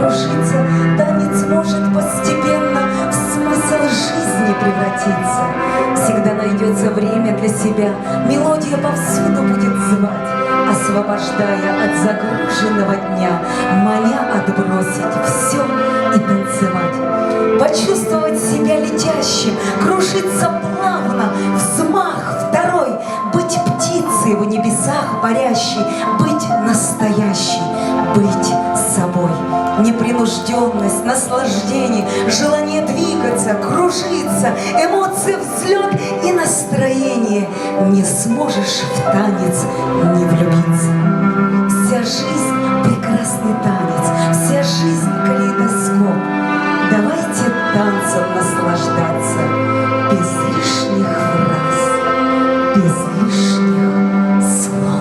кружится, танец может постепенно в смысл жизни превратиться. Всегда найдется время для себя, мелодия повсюду будет звать, освобождая от загруженного дня, моля отбросить все и танцевать. Почувствовать себя летящим, кружиться плавно, взмах второй, быть птицей в небесах парящей, быть настоящей, быть собой. Непринужденность, наслаждение, желание двигаться, кружиться, эмоции, взлет и настроение. Не сможешь в танец не влюбиться. Вся жизнь — прекрасный танец, вся жизнь — калейдоскоп. Давайте танцем наслаждаться без лишних фраз, без лишних слов.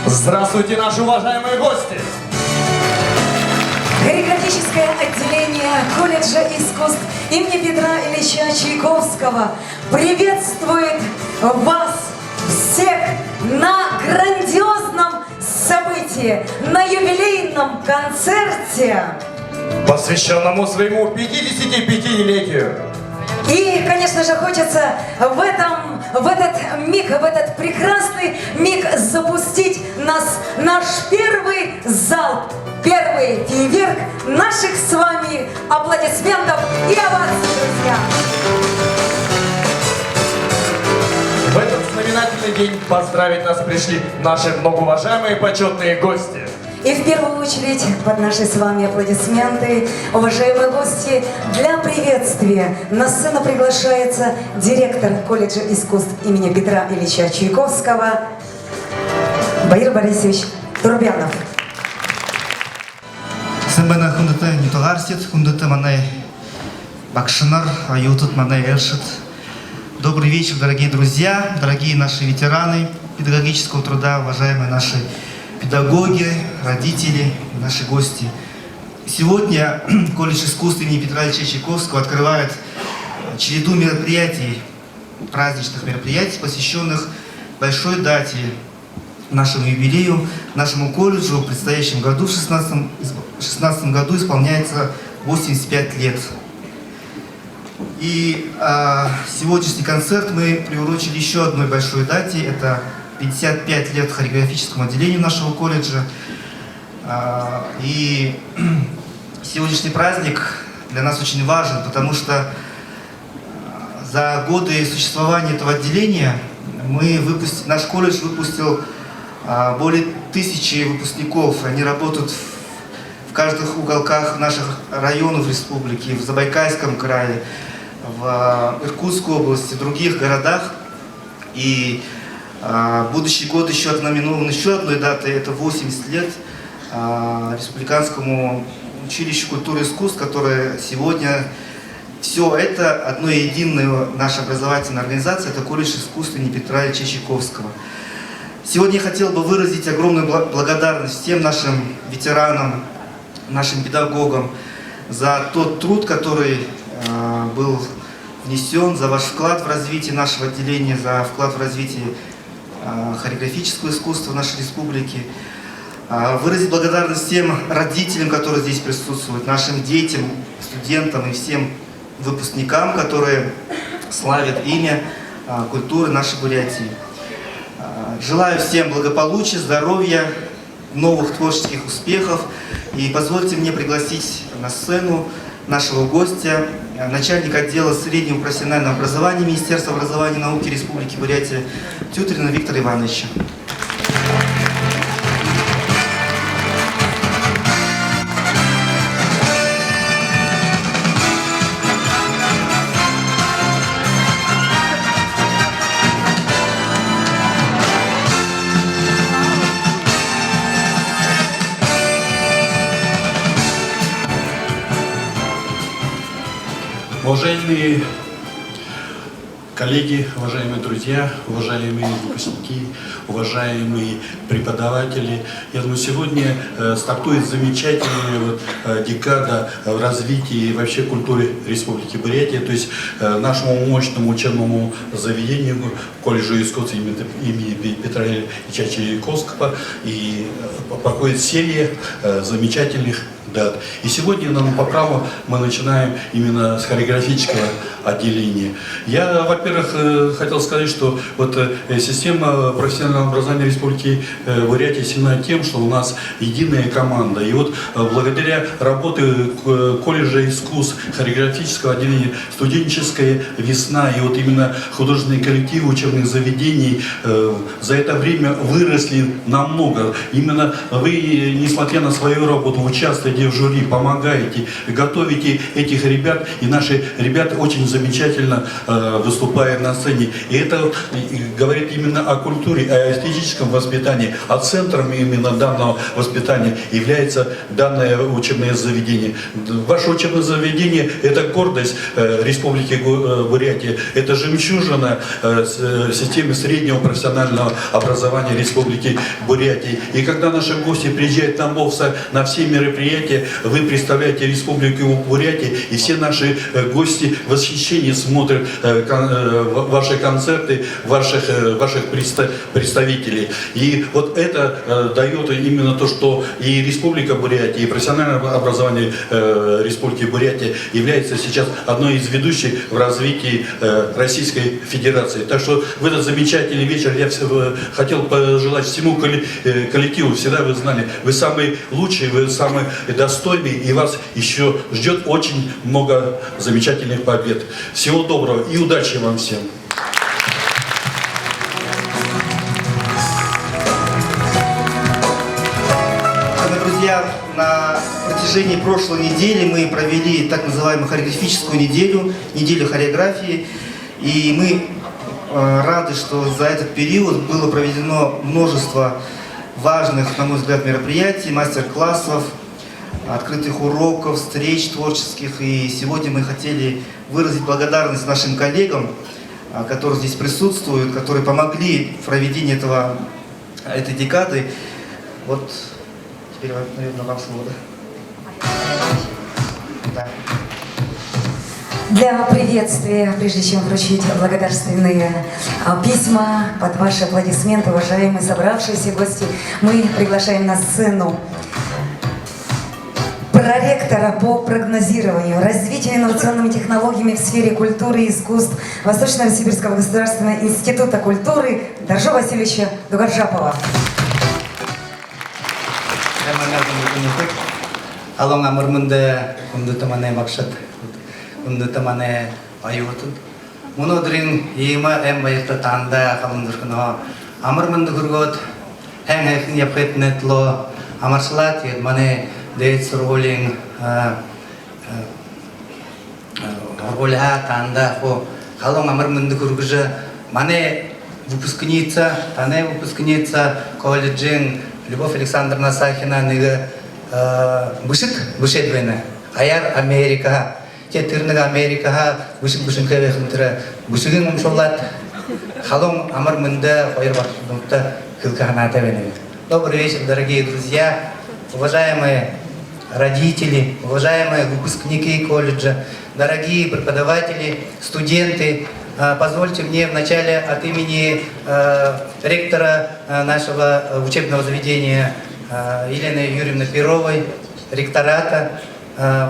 Здравствуйте, наши уважаемые гости! Хореографическое отделение колледжа искусств имени Петра Ильича Чайковского приветствует вас всех на грандиозном событии, на юбилейном концерте, посвященному своему 55-летию. И, конечно же, хочется в этот миг, в этот прекрасный миг запустить наш первый залп, первый фейерверк наших с вами аплодисментов и оваций, друзья! В этот знаменательный день поздравить нас пришли наши многоуважаемые почетные гости. И в первую очередь под наши с вами аплодисменты, уважаемые гости, для приветствия на сцену приглашается директор колледжа искусств имени Петра Ильича Чайковского Баир Борисович Турбянов. Сэмбэна хундата нитоларсит, хундата манай бакшинар, аютут манай эльшит. Добрый вечер, дорогие друзья, дорогие наши ветераны педагогического труда, уважаемые наши педагоги, родители, наши гости. Сегодня колледж искусств имени Петра Ильича Чайковского открывает череду мероприятий, праздничных мероприятий, посвященных большой дате, нашему юбилею, нашему колледжу в предстоящем году, в 16 году исполняется 85 лет. И сегодняшний концерт мы приурочили еще одной большой дате. Это 55 лет хореографическому отделению нашего колледжа. И сегодняшний праздник для нас очень важен, потому что за годы существования этого отделения наш колледж выпустил более 1000 выпускников. Они работают в каждых уголках наших районов республики, в Забайкальском крае, в Иркутской области, в других городах. И будущий год еще ознаменован еще одной датой, это 80 лет Республиканскому училищу культуры и искусств, которое сегодня, все это одно единое наша образовательная организация, это колледж искусств имени Петра Ильича Чайковского. Сегодня я хотел бы выразить огромную благодарность всем нашим ветеранам, нашим педагогам за тот труд, который был внесен, за ваш вклад в развитие нашего отделения, за вклад в развитие хореографического искусства в нашей республике. Выразить благодарность всем родителям, которые здесь присутствуют, нашим детям, студентам и всем выпускникам, которые славят имя культуры нашей Бурятии. Желаю всем благополучия, здоровья, новых творческих успехов. И позвольте мне пригласить на сцену нашего гостя, начальник отдела среднего профессионального образования Министерства образования и науки Республики Бурятия Тютрина Виктора Ивановича. Уважаемые коллеги, уважаемые друзья, уважаемые выпускники, уважаемые преподаватели, я думаю, сегодня стартует замечательная декада в развитии вообще культуры Республики Бурятия, то есть нашему мощному учебному заведению, колледжу искусств имени Петра Ильича Чайковского, и проходит серия замечательных дат. И сегодня нам по праву мы начинаем именно с хореографического отделения. Я, во-первых, хотел сказать, что вот система профессионального образования Республики Бурятия сильна тем, что у нас единая команда. И вот благодаря работе колледжа искусств, хореографического отделения, студенческая весна и вот именно художественные коллективы учебных заведений за это время выросли намного. Именно вы, несмотря на свою работу, участвуете в жюри, помогаете, готовите этих ребят, и наши ребята очень замечательно выступают на сцене. И это говорит именно о культуре, о эстетическом воспитании, а центром именно данного воспитания является данное учебное заведение. Ваше учебное заведение – это гордость Республики Бурятия, это жемчужина системы среднего профессионального образования Республики Бурятии. И когда наши гости приезжают на Тамбовса на все мероприятия, вы представляете Республику Бурятия, и все наши гости в восхищении смотрят ваши концерты, ваших представителей. И вот это дает именно то, что и Республика Бурятия, и профессиональное образование Республики Бурятия является сейчас одной из ведущих в развитии Российской Федерации. Так что в этот замечательный вечер я хотел пожелать всему коллективу, всегда вы знали, вы самые лучшие, вы самые достойные, и вас еще ждет очень много замечательных побед. Всего доброго и удачи вам всем! Друзья, на протяжении прошлой недели мы провели так называемую хореографическую неделю, неделю хореографии, и мы рады, что за этот период было проведено множество важных, на мой взгляд, мероприятий, мастер-классов, открытых уроков, встреч творческих. И сегодня мы хотели выразить благодарность нашим коллегам, которые здесь присутствуют, которые помогли в проведении этой декады. Вот теперь, наверное, вам слово. Да. Для приветствия, прежде чем вручить благодарственные письма под ваши аплодисменты, уважаемые собравшиеся гости, мы приглашаем на сцену проректора по прогнозированию, развитию инновационными технологиями в сфере культуры и искусств Восточно-Сибирского государственного института культуры Даржо Васильевича Дугаржапова. Алонга мурмунда кундутамане макшат кундутамане аютун. Мунодрин има эмбайта танда халындыркыно амырмынды күргөт хәңәхин япетнетло амаршлат мане дейц ролинг рольха танда хо халон амырмынды күргүжө мане выпускница колледжин Любовь Александровна Сахина ныгы бушедвена аяр Америка тетирнега Америкаға бушин кебехинтира бушигин мумшолат халом амырмында койыр бакта кылканата бенеби. Добрый вечер, дорогие друзья, уважаемые родители, уважаемые выпускники колледжа, дорогие преподаватели, студенты. Позвольте мне вначале от имени ректора нашего учебного заведения Елены Юрьевны Перовой, ректората,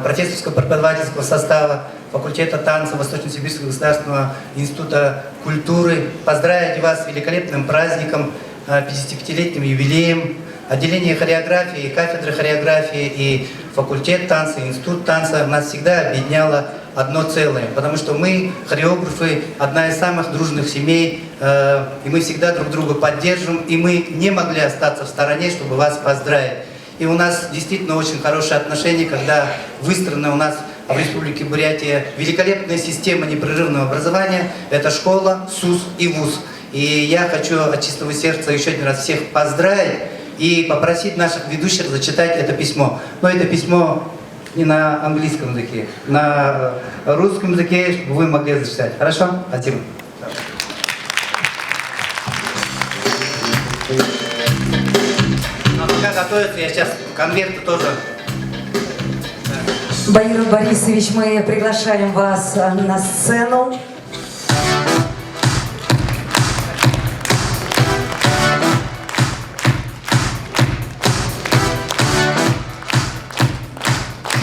профессорского преподавательского состава факультета танца Восточно-Сибирского государственного института культуры поздравить вас с великолепным праздником, 55-летним юбилеем. Отделение хореографии, кафедры хореографии и факультет танца, институт танца нас всегда объединяло одно целое, потому что мы, хореографы, одна из самых дружных семей, и мы всегда друг друга поддерживаем, и мы не могли остаться в стороне, чтобы вас поздравить. И у нас действительно очень хорошие отношения, когда выстроена у нас в Республике Бурятия великолепная система непрерывного образования. Это школа, СУС и ВУЗ. И я хочу от чистого сердца еще один раз всех поздравить и попросить наших ведущих зачитать это письмо. Но это письмо не на английском языке, на русском языке, чтобы вы могли зачитать. Хорошо? Спасибо. Пока готовится, я сейчас конверты тоже. Баир Борисович, мы приглашаем вас на сцену.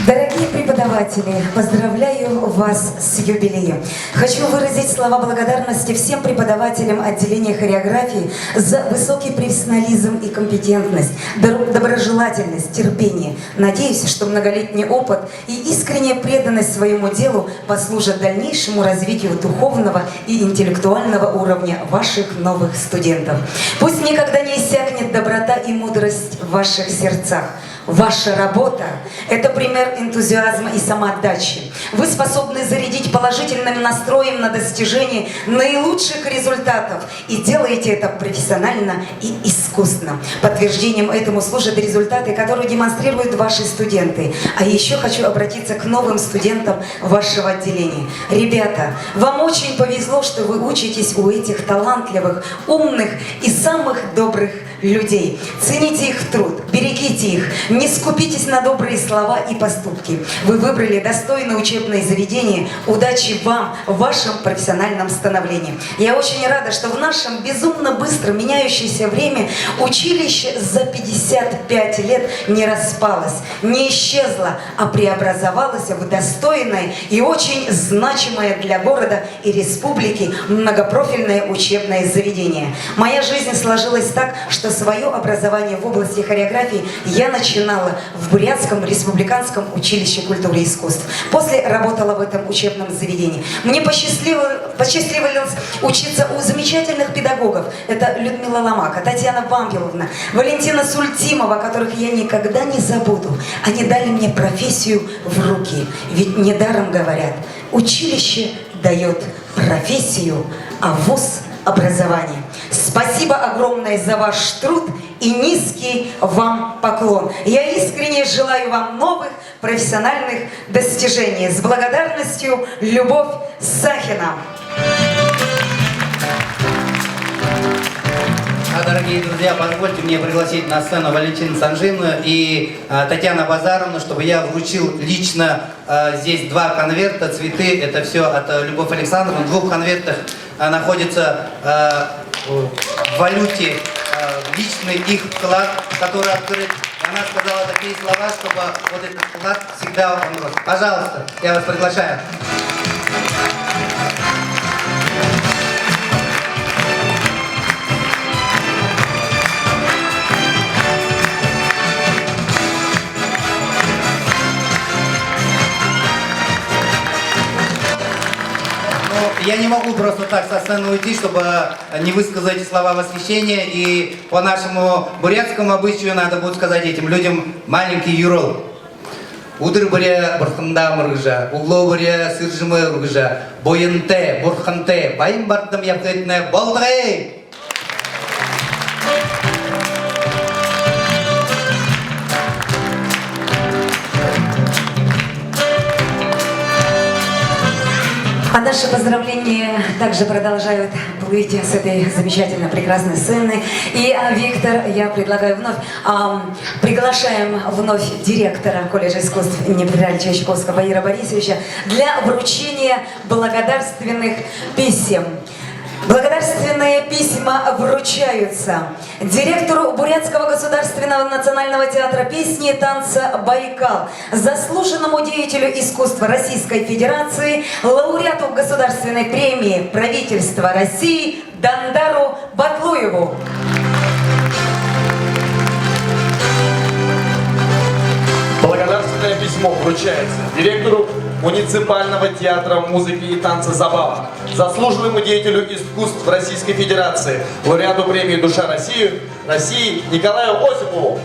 Дорогие преподаватели, поздравляю вас с юбилеем. Хочу выразить слова благодарности всем преподавателям отделения хореографии за высокий профессионализм и компетентность, доброжелательность, терпение. Надеюсь, что многолетний опыт и искренняя преданность своему делу послужат дальнейшему развитию духовного и интеллектуального уровня ваших новых студентов. Пусть никогда не иссякнет доброта и мудрость в ваших сердцах. Ваша работа – это пример энтузиазма и самоотдачи. Вы способны зарядить положительным настроем на достижение наилучших результатов и делаете это профессионально и искусно. Подтверждением этому служат результаты, которые демонстрируют ваши студенты. А еще хочу обратиться к новым студентам вашего отделения. Ребята, вам очень повезло, что вы учитесь у этих талантливых, умных и самых добрых людей. Цените их труд, берегите их, не скупитесь на добрые слова и поступки. Вы выбрали достойное учебное заведение. Удачи вам в вашем профессиональном становлении. Я очень рада, что в нашем безумно быстро меняющееся время училище за 55 лет не распалось, не исчезло, а преобразовалось в достойное и очень значимое для города и республики многопрофильное учебное заведение. Моя жизнь сложилась так, что свое образование в области хореографии я начинала в Бурятском республиканском училище культуры и искусств. После работала в этом учебном заведении. Мне посчастливилось учиться у замечательных педагогов. Это Людмила Ломака, Татьяна Бамбиловна, Валентина Сультимова, которых я никогда не забуду. Они дали мне профессию в руки. Ведь недаром говорят, училище дает профессию, а вуз – образование. Спасибо огромное за ваш труд и низкий вам поклон. Я искренне желаю вам новых профессиональных достижений. С благодарностью, Любовь Сахина. Дорогие друзья, позвольте мне пригласить на сцену Валентину Санжину и Татьяну Базаровну, чтобы я вручил лично здесь 2 конверта, цветы. Это все от Любовь Александровны. В 2 конвертах находится в валюте личный их вклад, который открыт. Она сказала такие слова, чтобы вот этот вклад всегда он рос. Пожалуйста, я вас приглашаю. Я не могу просто так со сцены уйти, чтобы не высказать слова восхищения. И по нашему бурятскому обычаю надо будет сказать этим людям маленький юрол. Удыр буря бурханда мыргжа, угло буря сыржымы мыргжа, бойынте, бурханте, байым бардым япкетне болдырей! А наши поздравления также продолжают плыть с этой замечательной, прекрасной сцены. И, Виктор, я предлагаю вновь, приглашаем вновь директора колледжа искусств имени Петра Ильича Чайковского Ира Борисовича для вручения благодарственных писем. Благодарственные письма вручаются директору Бурятского государственного национального театра песни и танца «Байкал», заслуженному деятелю искусства Российской Федерации, лауреату государственной премии правительства России Дандару Батлуеву. Благодарственное письмо вручается директору муниципального театра музыки и танца «Забава», заслуженному деятелю искусств Российской Федерации, лауреату премии «Душа России» Николаю Осипову.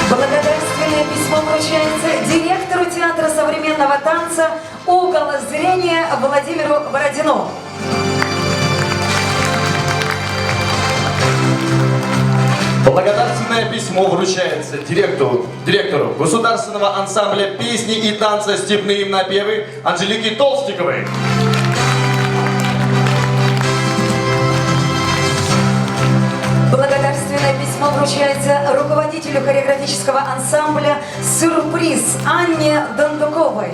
Благодарственное письмо вручается директору театра современного танца «Угол зрения» Владимиру Бородину. Благодарственное письмо вручается директору государственного ансамбля песни и танца «Степные напевы» Анжелике Толстиковой. Благодарственное письмо вручается руководителю хореографического ансамбля «Сюрприз» Анне Дондуковой.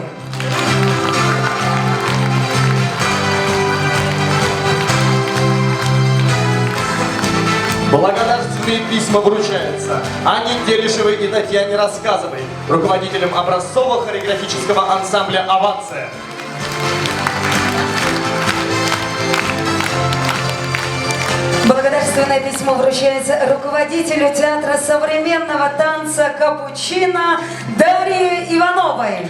Благодарственные письма вручаются Анне Телешевой и Татьяне Рассказовой, руководителям образцово-хореографического ансамбля «Овация». Благодарственное письмо вручается руководителю театра современного танца «Капучино» Дарье Ивановой.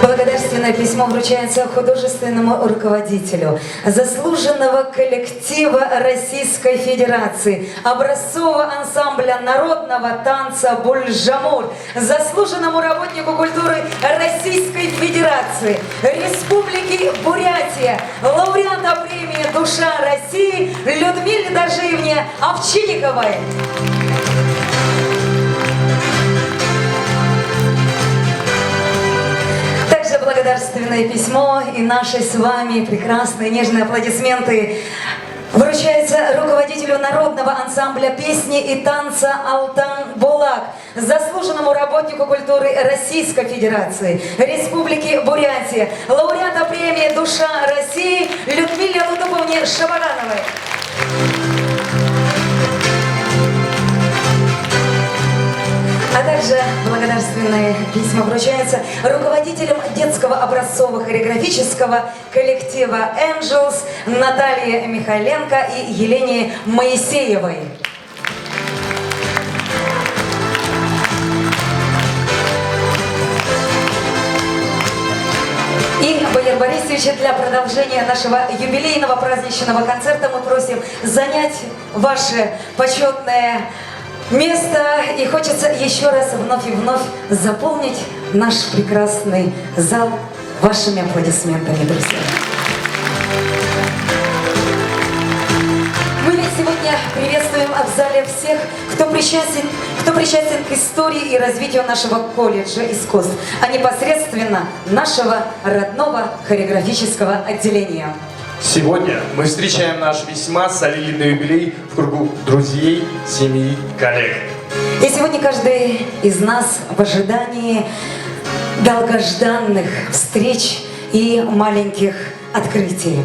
Благодарственное письмо вручается художественному руководителю заслуженного коллектива Российской Федерации, образцового ансамбля народного танца «Бульжамур», заслуженному работнику культуры Российской Федерации, Республики Бурятия, лауреата премии «Душа России» Людмиле Дажиевне Овчинниковой. Также благодарственное письмо и наши с вами прекрасные нежные аплодисменты вручается руководителю народного ансамбля песни и танца Алтан Булак, заслуженному работнику культуры Российской Федерации, Республики Бурятия, лауреата премии «Душа России» Людмиле Лутуповне Шабарановой. А также благодарственные письма вручаются руководителям детского образцово-хореографического коллектива «Angels» Наталье Михайленко и Елене Моисеевой. И, Бояр Борисович, для продолжения нашего юбилейного праздничного концерта мы просим занять ваше почетное место. И хочется еще раз вновь и вновь заполнить наш прекрасный зал вашими аплодисментами, друзья. приветствуем в зале всех, кто причастен к истории и развитию нашего колледжа искусств, а непосредственно нашего родного хореографического отделения. Сегодня мы встречаем наш весьма солидный юбилей в кругу друзей, семьи, коллег. И сегодня каждый из нас в ожидании долгожданных встреч и маленьких открытий.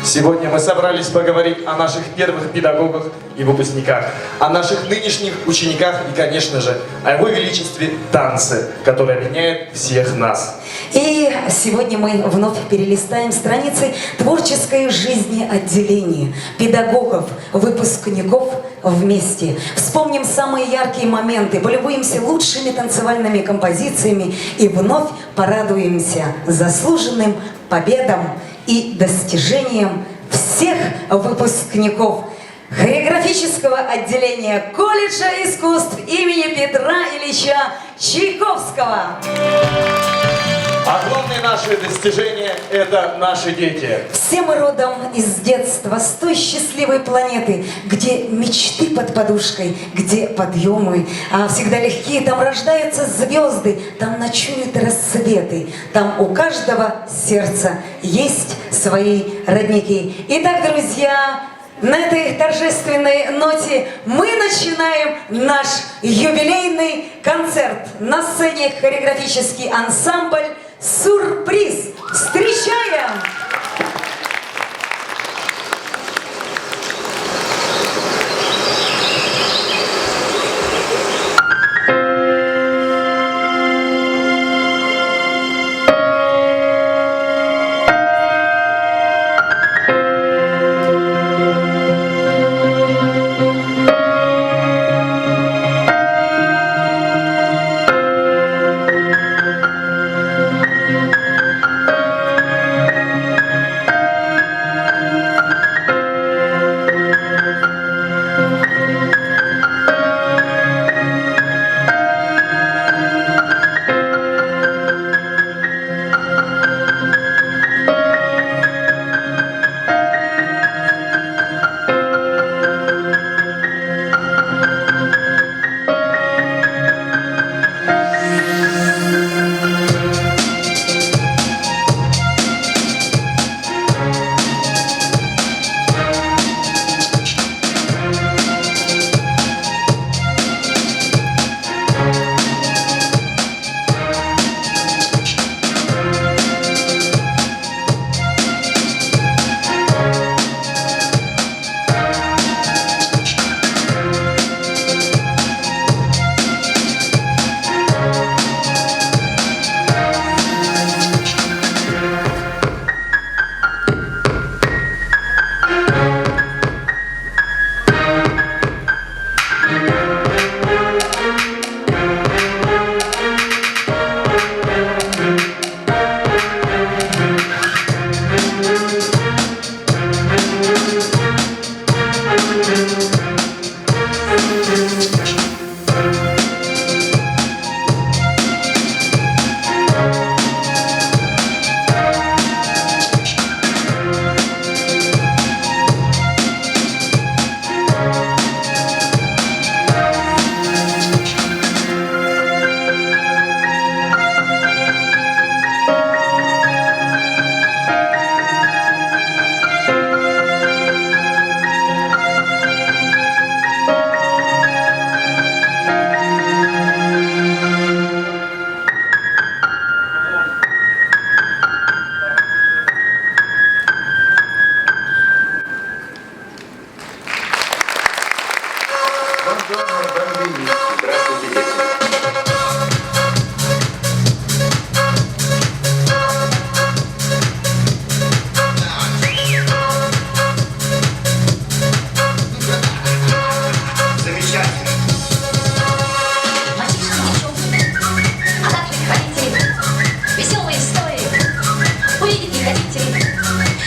Сегодня мы собрались поговорить о наших первых педагогах и выпускниках, о наших нынешних учениках и, конечно же, о Его Величестве танце, который объединяет всех нас. И сегодня мы вновь перелистаем страницы творческой жизни отделения, педагогов, выпускников вместе. Вспомним самые яркие моменты, полюбуемся лучшими танцевальными композициями и вновь порадуемся заслуженным победам и достижениям всех выпускников хореографического отделения колледжа искусств имени Петра Ильича Чайковского. А главные наши достижения – это наши дети. Все мы родом из детства, с той счастливой планеты, где мечты под подушкой, где подъемы всегда легкие, там рождаются звезды, там ночуют рассветы, там у каждого сердца есть свои родники. Итак, друзья, на этой торжественной ноте мы начинаем наш юбилейный концерт. На сцене хореографический ансамбль «Сюрприз». Встречаем!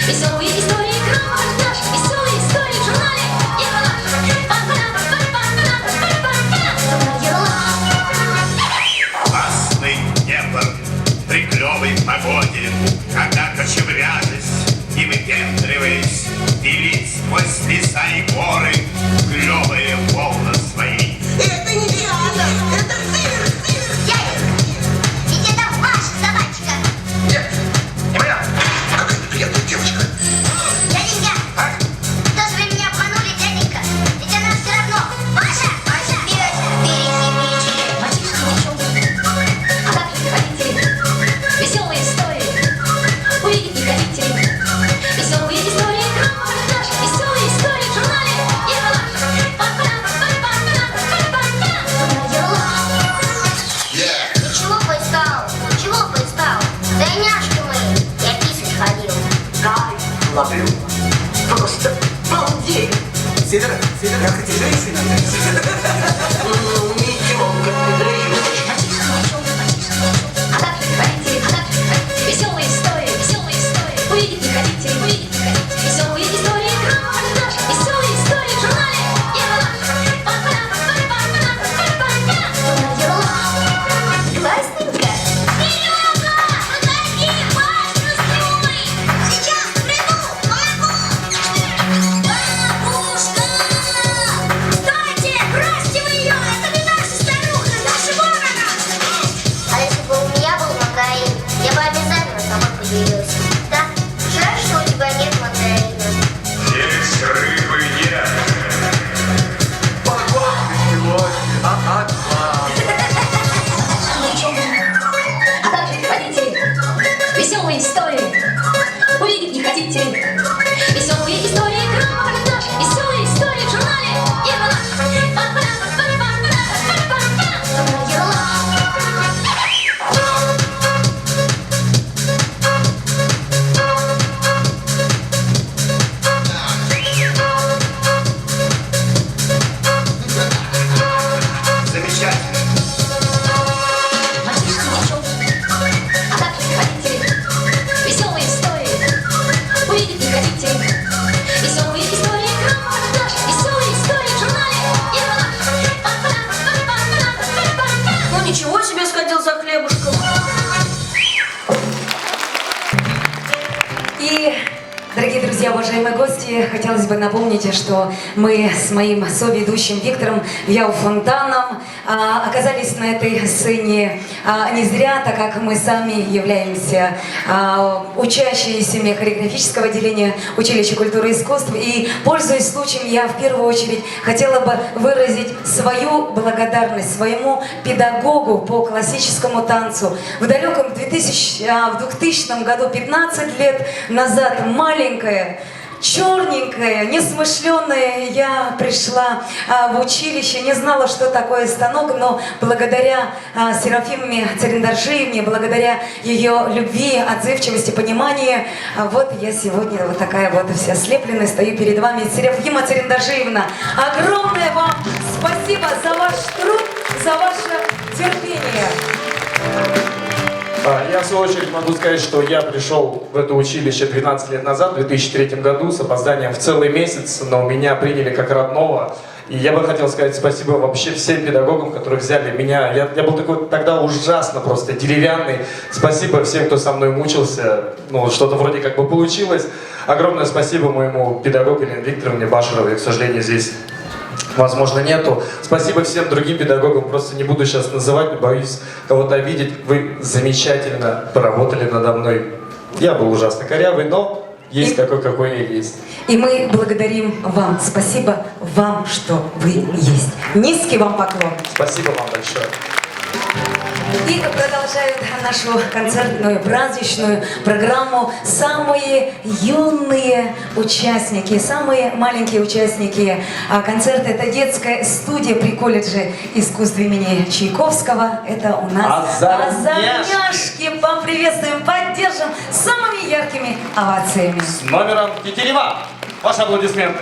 Веселые истории в журнале «Евронаш». Как эти женщины. Ничего, как ты Веселые истории, увидеть не хотите, веселые истории, репортаж, веселые истории в журнале классненько. Серега, подожди, Пашка, строй. Сейчас приду, помогу. Бабушка! Стойте, бросьте вы ее, это не наша старуха, наша ворона. А если бы у меня был мандарин, я бы обязательно сама поделился. Да? Жаль, что у тебя нет мандарина. Здесь рыбы нет. Погоды сегодня, класс. А также родители, веселые истории, увидеть не хотите. Веселые истории, репортаж, веселые истории в журнале Замечательно. Мальчишки, девчонки, а также родители, веселые истории, увидеть не хотите. Веселые истории, репортаж, веселые истории в журнале Ну ничего себе сходил за хлебушком. И, дорогие друзья, уважаемые гости, хотелось бы напомнить, что мы с моим соведущим Виктором Яуфонтаном оказались на этой сцене не зря, так как мы сами являемся учащимися хореографического отделения училища культуры и искусств. И, пользуясь случаем, я в первую очередь хотела бы выразить свою благодарность своему педагогу по классическому танцу. В далеком 2000 году, 15 лет назад, маленькая, черненькая, несмышленная, я пришла в училище, не знала, что такое станок, но благодаря Серафиме Цариндаршиевне, благодаря ее любви, отзывчивости, пониманию, вот я сегодня вот такая вот вся слепленная стою перед вами. Серафима Цариндаршиевна, огромное вам спасибо за ваш труд, за ваше терпение. Я, в свою очередь, могу сказать, что я пришел в это училище 12 лет назад, в 2003 году, с опозданием в целый месяц, но меня приняли как родного. И я бы хотел сказать спасибо вообще всем педагогам, которые взяли меня. Я был такой тогда ужасно просто деревянный. Спасибо всем, кто со мной мучился. Ну, что-то вроде как бы получилось. Огромное спасибо моему педагогу Елене Викторовне Башаровой. К сожалению, здесь, возможно, нету. Спасибо всем другим педагогам, просто не буду сейчас называть, боюсь кого-то обидеть. Вы замечательно поработали надо мной. Я был ужасно корявый, но есть такой, какой я есть. И мы благодарим вам. Спасибо вам, что вы есть. Низкий вам поклон. Спасибо вам большое. И продолжают нашу концертную праздничную программу самые юные участники, самые маленькие участники концерта. Это детская студия при колледже искусств имени Чайковского. Это у нас Озорняшки. Поприветствуем, поддержим самыми яркими овациями. С номером Тетерева. Ваши аплодисменты.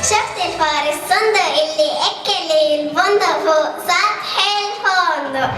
شفت الفار الصندوق اللي أكل البندق فوق سطح الفندق.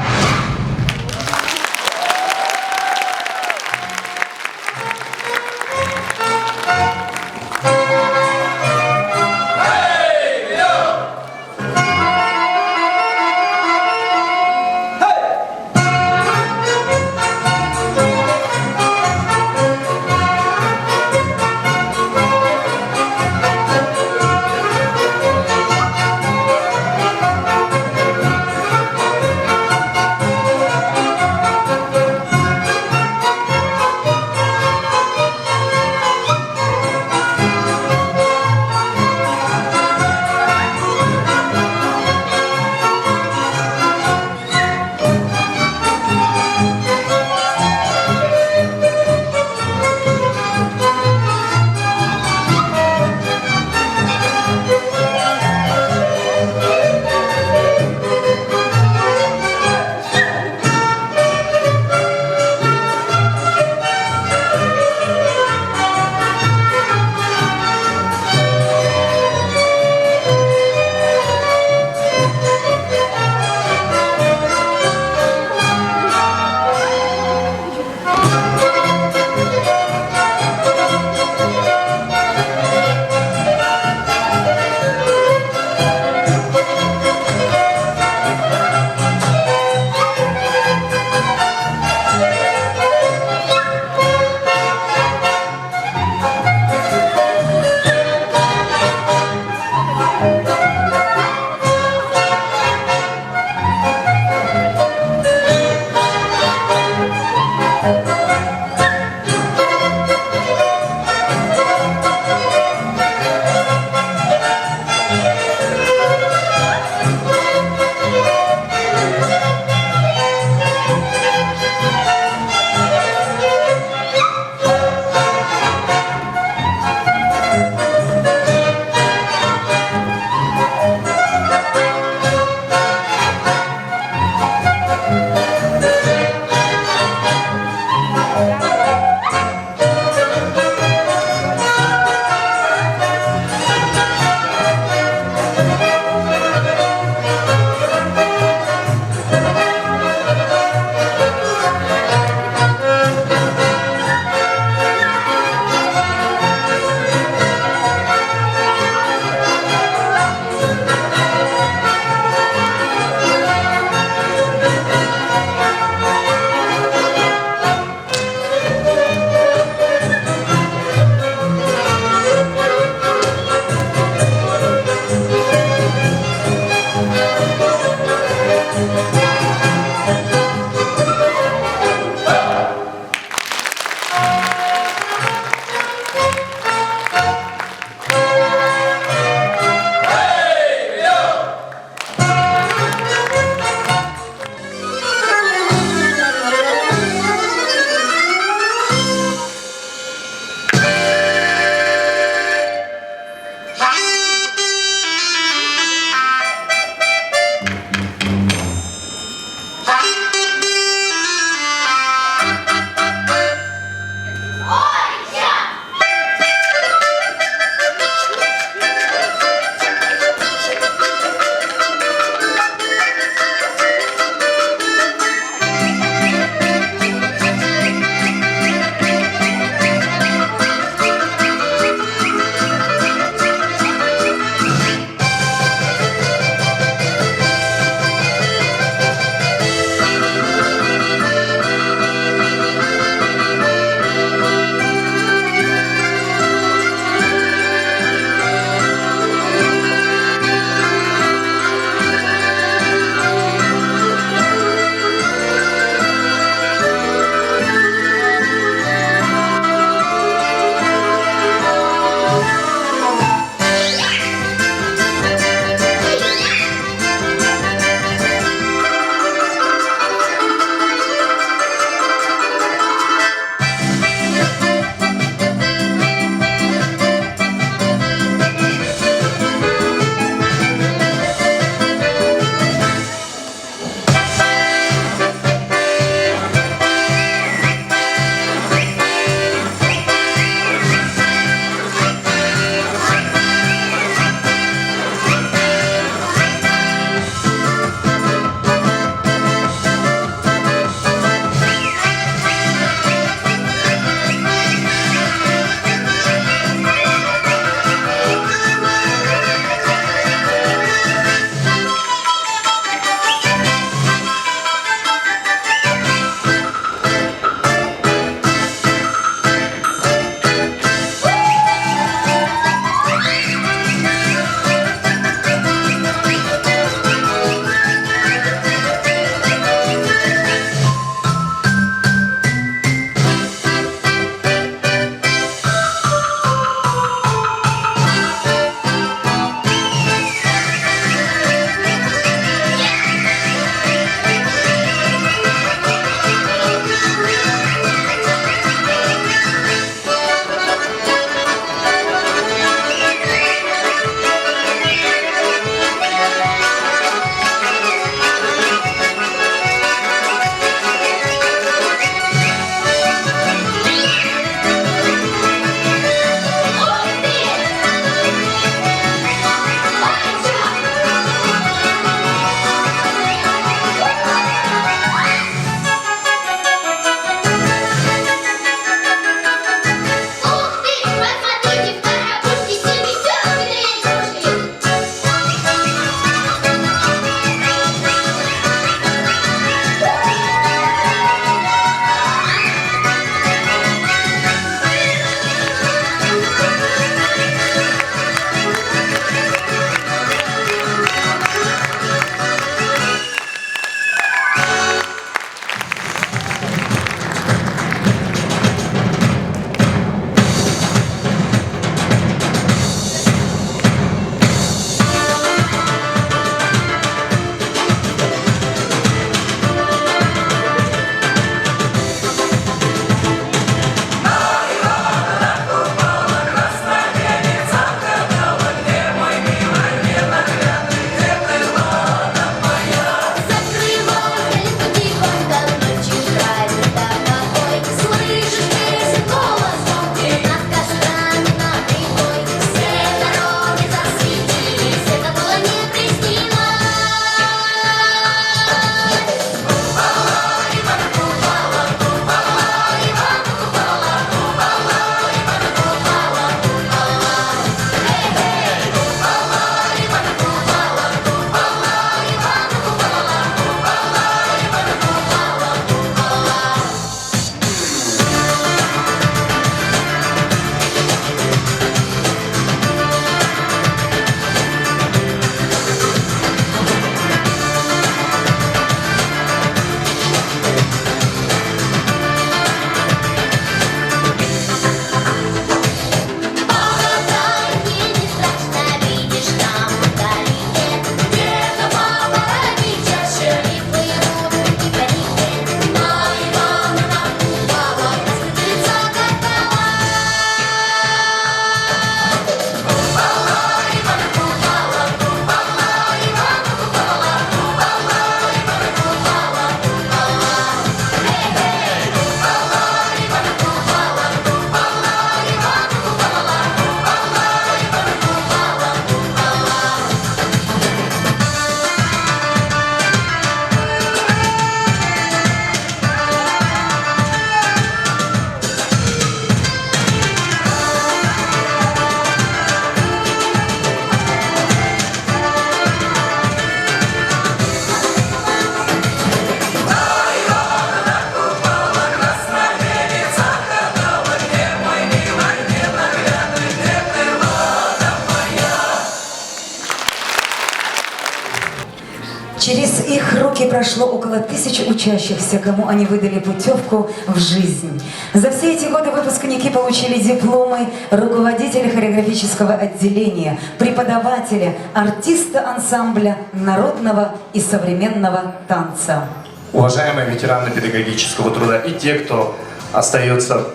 Через их руки прошло около 1000 учащихся, кому они выдали путевку в жизнь. За все эти годы выпускники получили дипломы руководителя хореографического отделения, преподавателя, артиста ансамбля народного и современного танца. Уважаемые ветераны педагогического труда и те, кто остается,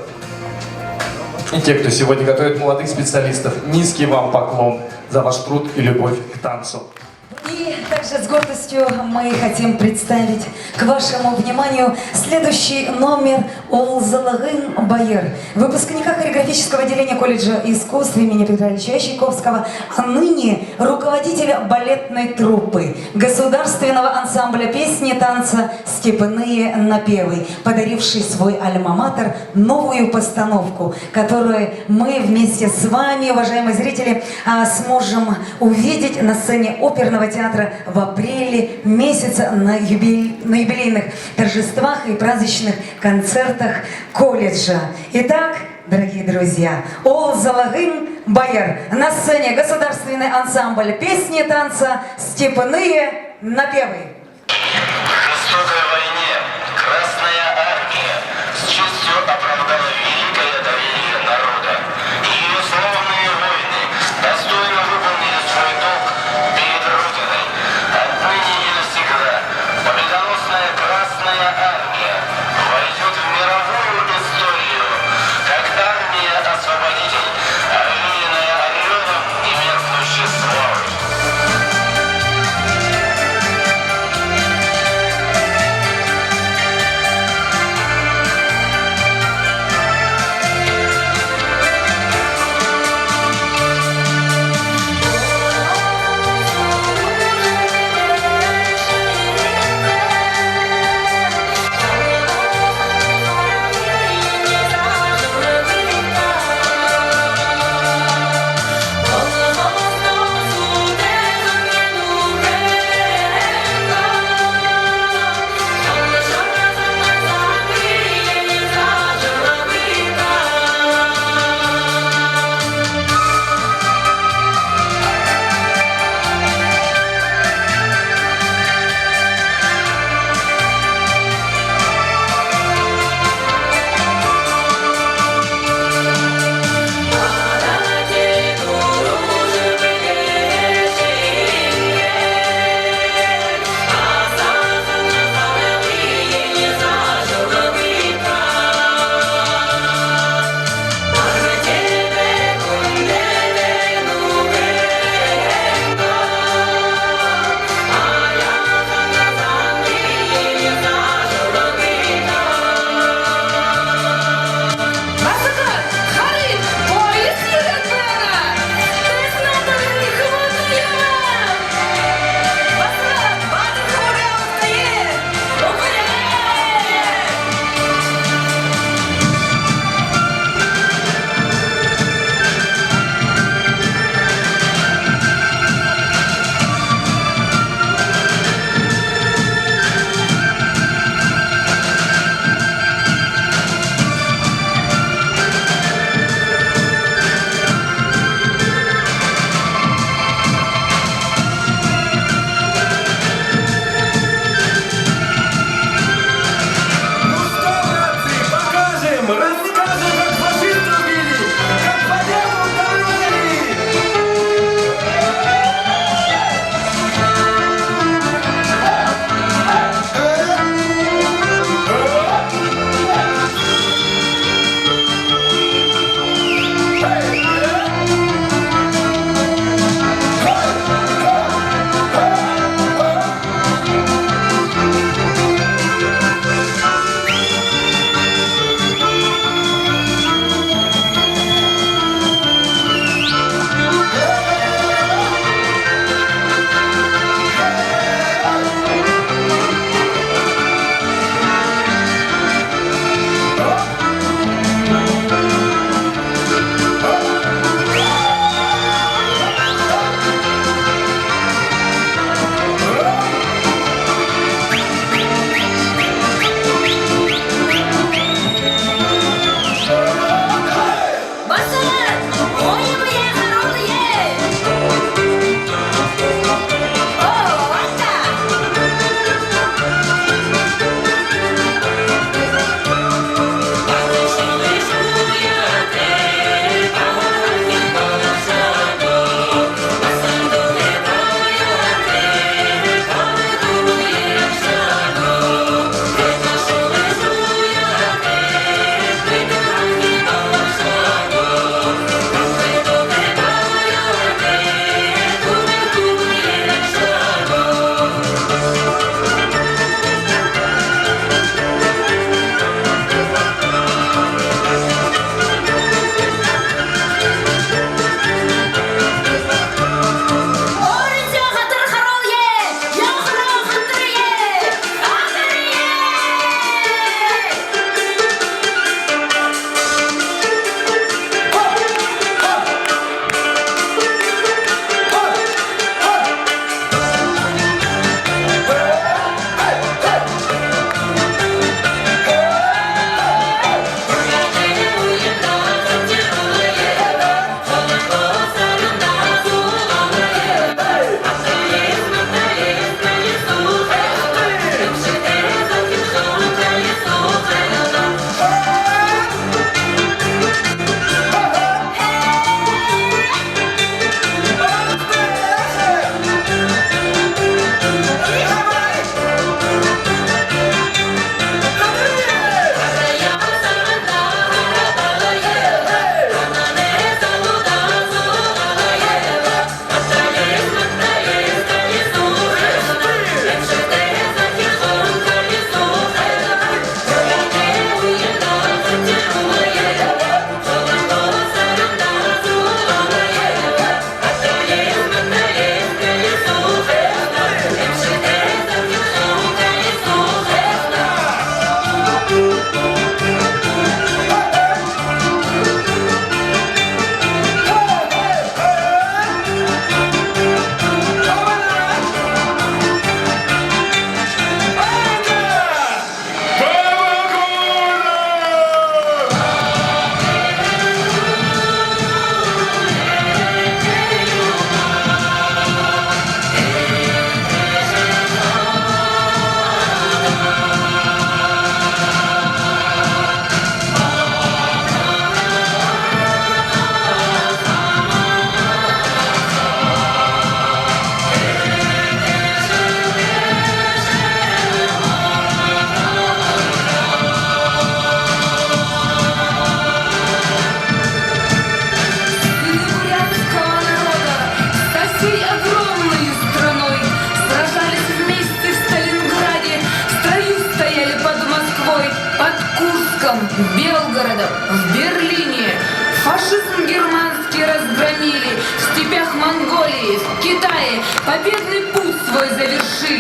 и те, кто сегодня готовит молодых специалистов, низкий вам поклон за ваш труд и любовь к танцу. И также с гордостью мы хотим представить к вашему вниманию следующий номер «Олзалагын Байер», выпускника хореографического отделения колледжа искусств имени Петра Ильича Чайковского, а ныне руководителя балетной труппы государственного ансамбля песни и танца «Степные напевы», подаривший свой альма-матер новую постановку, которую мы вместе с вами, уважаемые зрители, сможем увидеть на сцене оперного театра в апреле месяца на юбилейных торжествах и праздничных концертах колледжа. Итак, дорогие друзья, Олзалагын Байер, на сцене государственный ансамбль песни и танца «Степные напевы». В жестокой войне Красная Армия с честью оправдала великое доверие народа. Ее славные воины достойно выполнили свой долг перед Родиной. Отныне и навсегда победоносная Красная Армия войдет в мировую историю как армия-освободитель, овеянная орелом и меркнущей славой.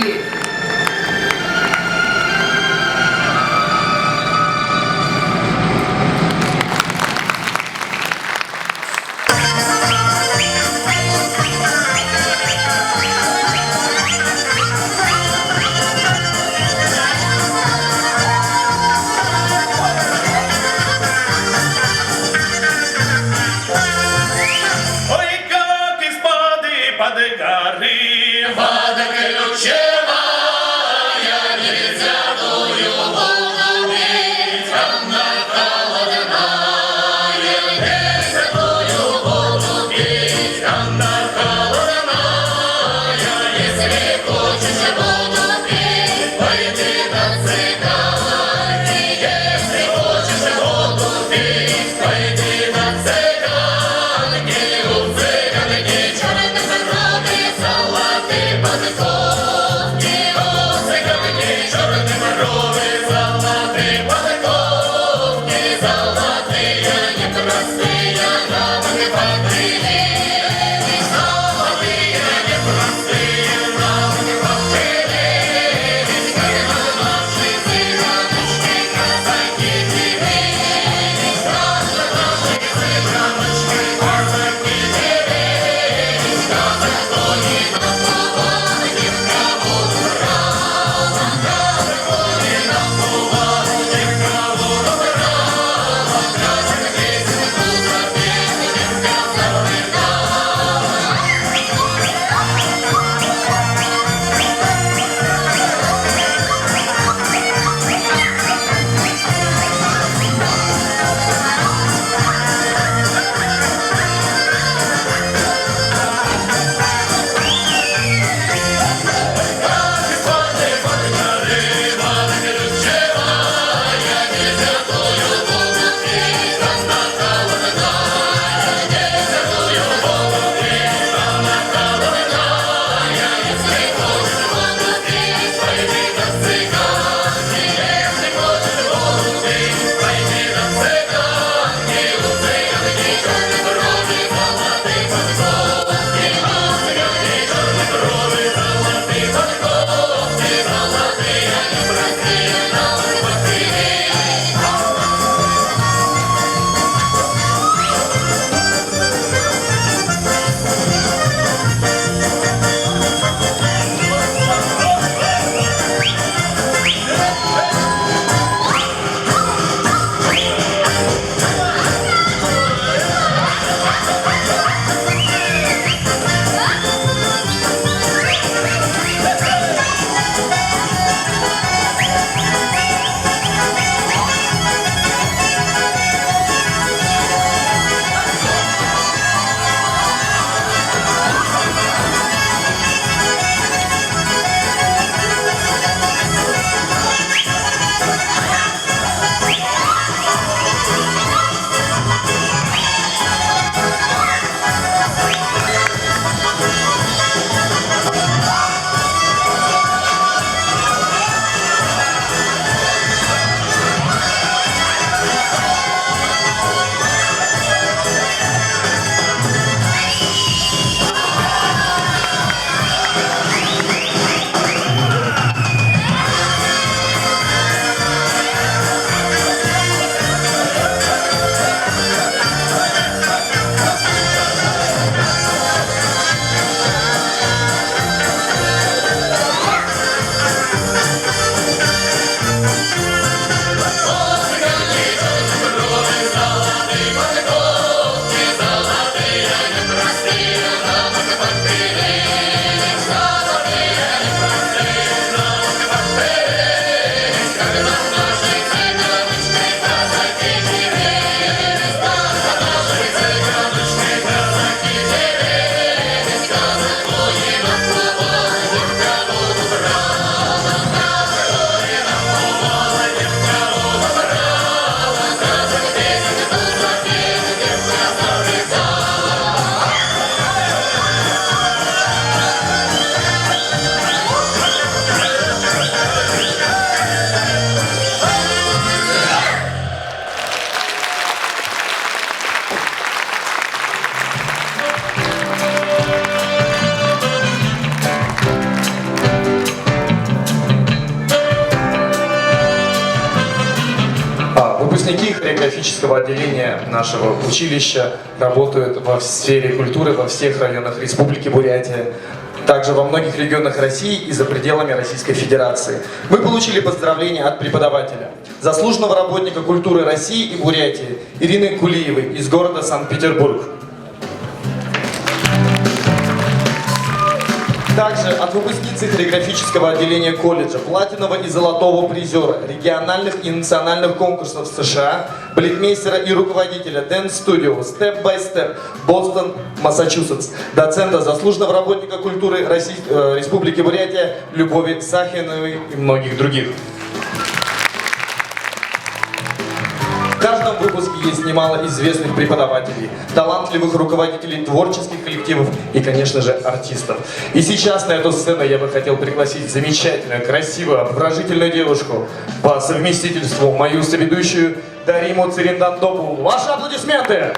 России. Ой, как из-под горы вода ключевая, нельзя воду пить, она холодная. Нельзя воду пить, она холодная. Если хочешь воду пить, пойди на цыганки. Если хочешь воду пить, пойди на цыганки. У цыганки черные коровы, золотые подковы. Выпускники хореографического отделения нашего училища работают в сфере культуры во всех районах Республики Бурятия, также во многих регионах России и за пределами Российской Федерации. Мы получили поздравления от преподавателя, заслуженного работника культуры России и Бурятии Ирины Кулиевой из города Санкт-Петербург. Также от выпускницы хореографического отделения колледжа, платинового и золотого призера региональных и национальных конкурсов США, балетмейстера и руководителя Dance Studio Step by Step, Бостон, Массачусетс, доцента, заслуженного работника культуры Республики Бурятия Любови Сахиновой и многих других. В каждом выпуске есть немало известных преподавателей, талантливых руководителей творческих коллективов и, конечно же, артистов. И сейчас на эту сцену я бы хотел пригласить замечательную, красивую, обворожительную девушку, по совместительству мою соведущую Дариму Цириндан-Добу. Ваши аплодисменты!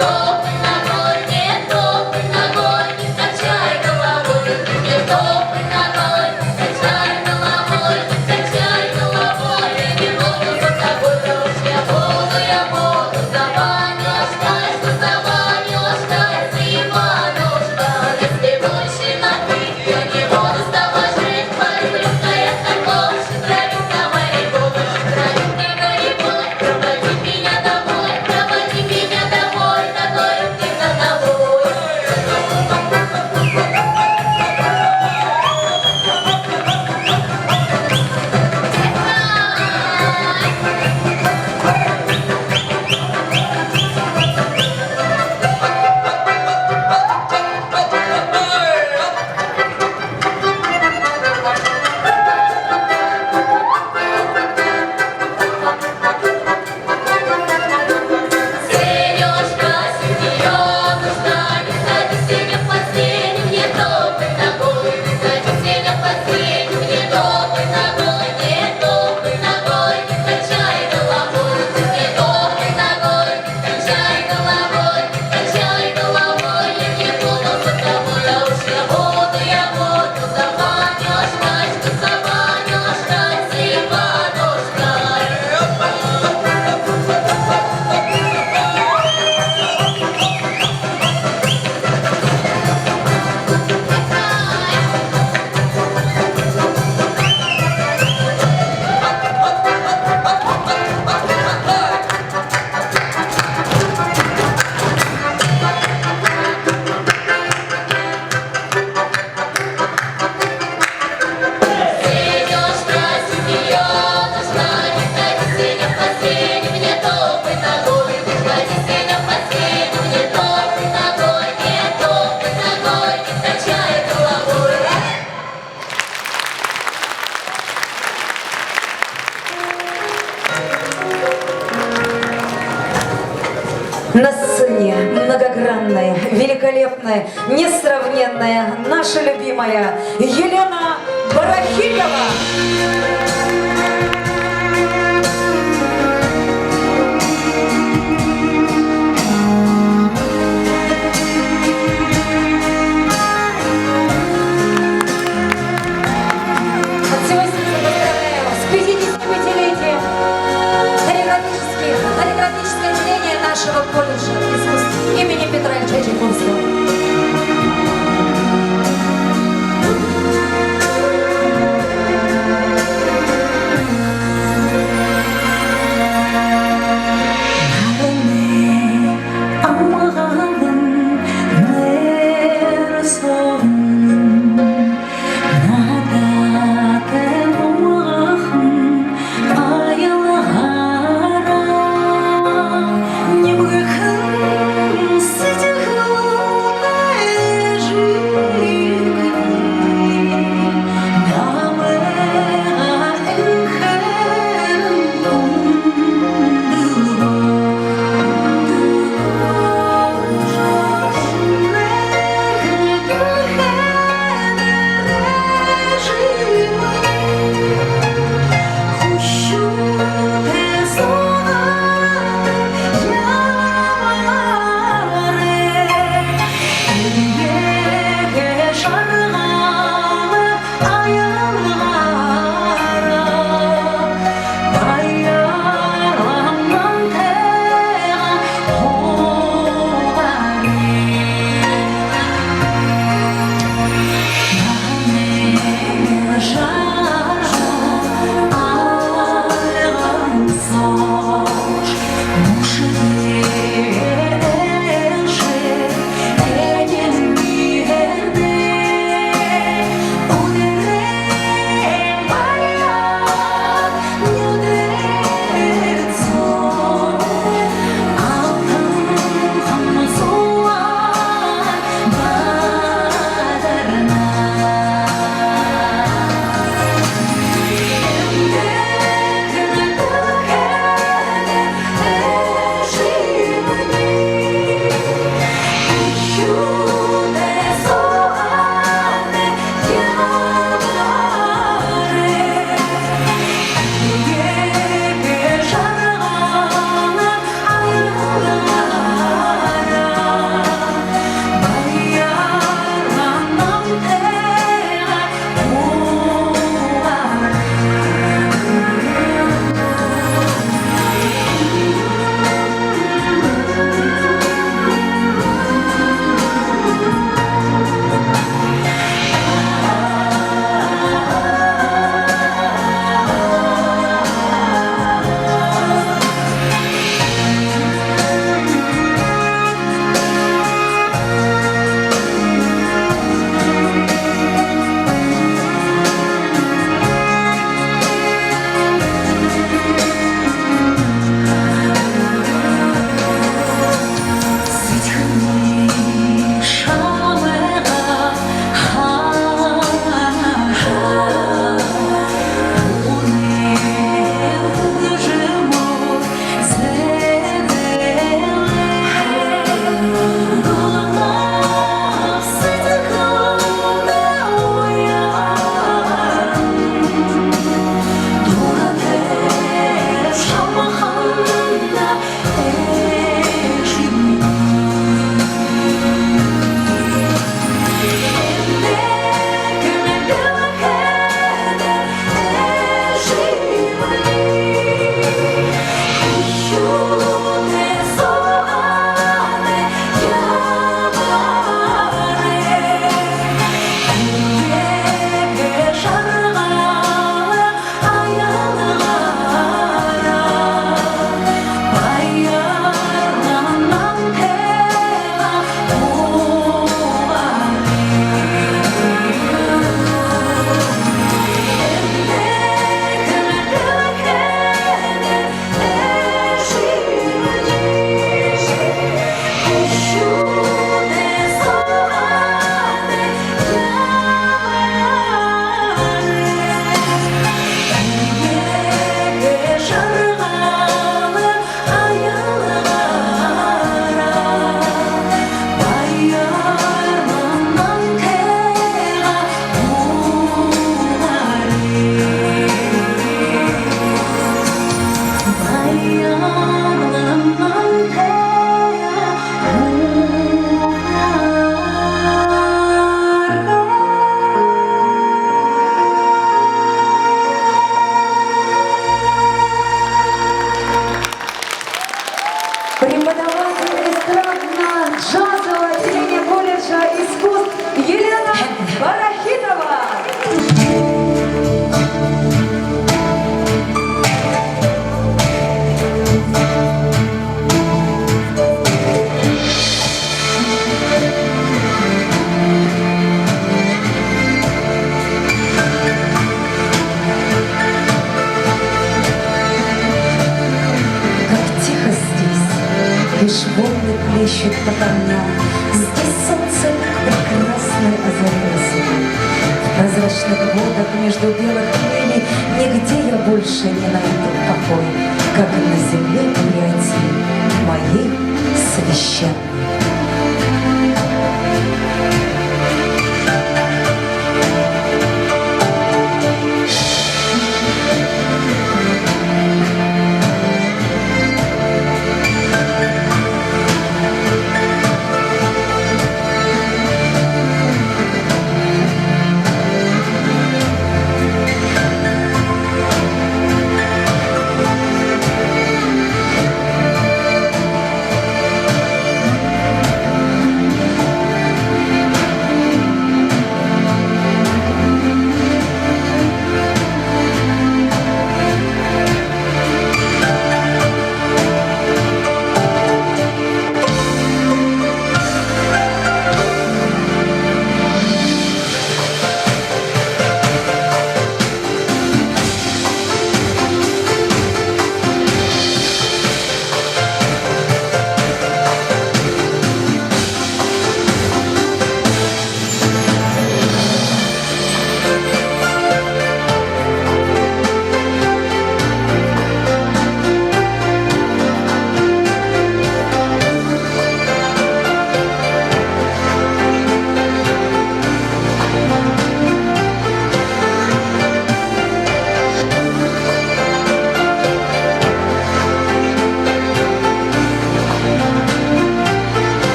топай ногой, не топай ногой, не качай головой, не топай ногой, качай головой, качай головой, я не буду за тобой, уж я буду за вами ложкать, за вами ложкать, Иванушка. Если больше на ты, я не буду с тобой жить, полюбка я такой, травюка моей губы, травюка моей губы, проводи меня домой, такой ты головой. Сережка, Синьонушка, не ходи Сеня в последнем, не топай ногой, не ходи Сеня в последнем, не топай ногой, не топай ногой, не качай головой, не топай ногой, не качай головой, не качай головой, я не буду за тобой, а уж я буду за вами ложкать, за вами ложкать, Иванушка. Сережка, Синьонушка, не ходи Сеня в последнем, не топай ногой, не ходи Сеня в последнем, не топай ногой, не топай ногой, не качай головой. На сцене многогранная, великолепная, несравненная, наша любимая Елена Барахикова. От всего сердца поздравляю с 55-летием хореографическое отделение нашего колледжа искусств имени Петра Ильича Чайковского. днем. Здесь солнце прекрасное озарилось. В прозрачных водах между белых хмелей нигде я больше не найду покой, как на земле приоти моей священной.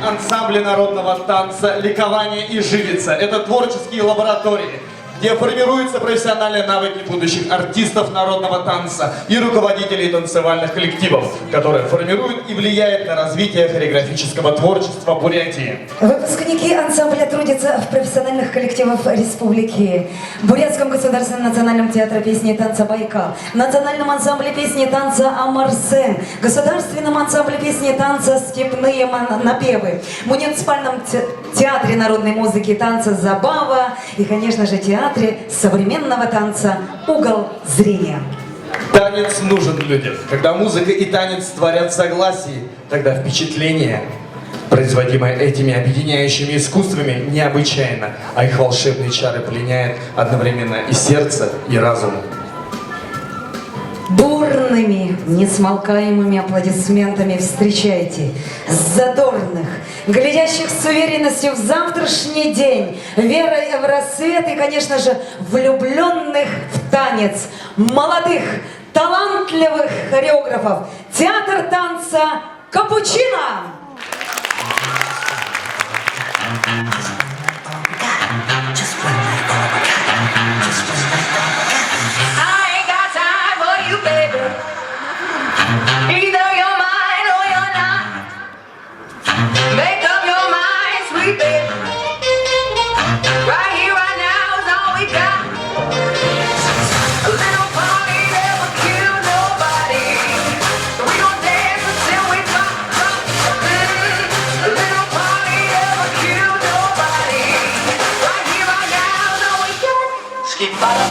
ансамбли народного танца «Ликование и живица». Это творческие лаборатории, где формируются профессиональные навыки будущих артистов народного танца и руководителей танцевальных коллективов, которые формируют и влияют на развитие хореографического творчества Бурятии. Выпускники ансамбля трудятся в профессиональных коллективах республики, Бурятском государственном национальном театре песни и танца «Байкал», Национальном ансамбле песни и танца «Амарсен», Государственном ансамбле песни и танца «Степные напевы», Муниципальном театре народной музыки и танца «Забава» и, конечно же, театре современного танца «Угол зрения». Танец нужен людям. Когда музыка и танец творят в согласии, тогда впечатление, производимое этими объединяющими искусствами, необычайно, а их волшебные чары пленяют одновременно и сердце, и разум. Бурными, несмолкаемыми аплодисментами встречайте задорных, глядящих с уверенностью в завтрашний день, верой в рассвет и, конечно же, влюбленных в танец, молодых, талантливых хореографов. Театр танца «Капучино». Either you're mine or you're not. Make up your mind, sweet baby. Right here, right now is all we got. A little party never killed nobody. We gon' dance until we drop, drop. A little party never killed nobody. Right here, right now is all we got. Skip bada.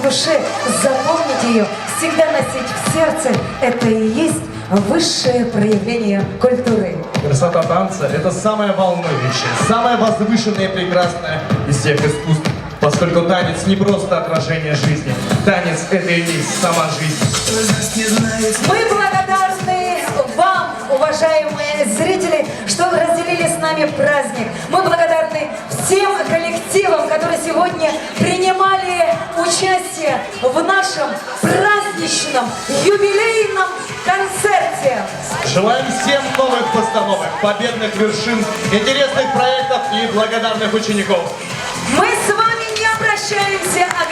душе, запомнить ее, всегда носить в сердце. Это и есть высшее проявление культуры. Красота танца – это самое волнующее, самое возвышенное и прекрасное из всех искусств. Поскольку танец не просто отражение жизни, танец – это и есть сама жизнь. Мы благодарны вам, уважаемые зрители, что вы разделили с нами праздник. Мы благодарны всем коллективам, которые сегодня принимали участие в нашем праздничном юбилейном концерте. Желаем всем новых постановок, победных вершин, интересных проектов и благодарных учеников. Мы с вами не обращаемся, а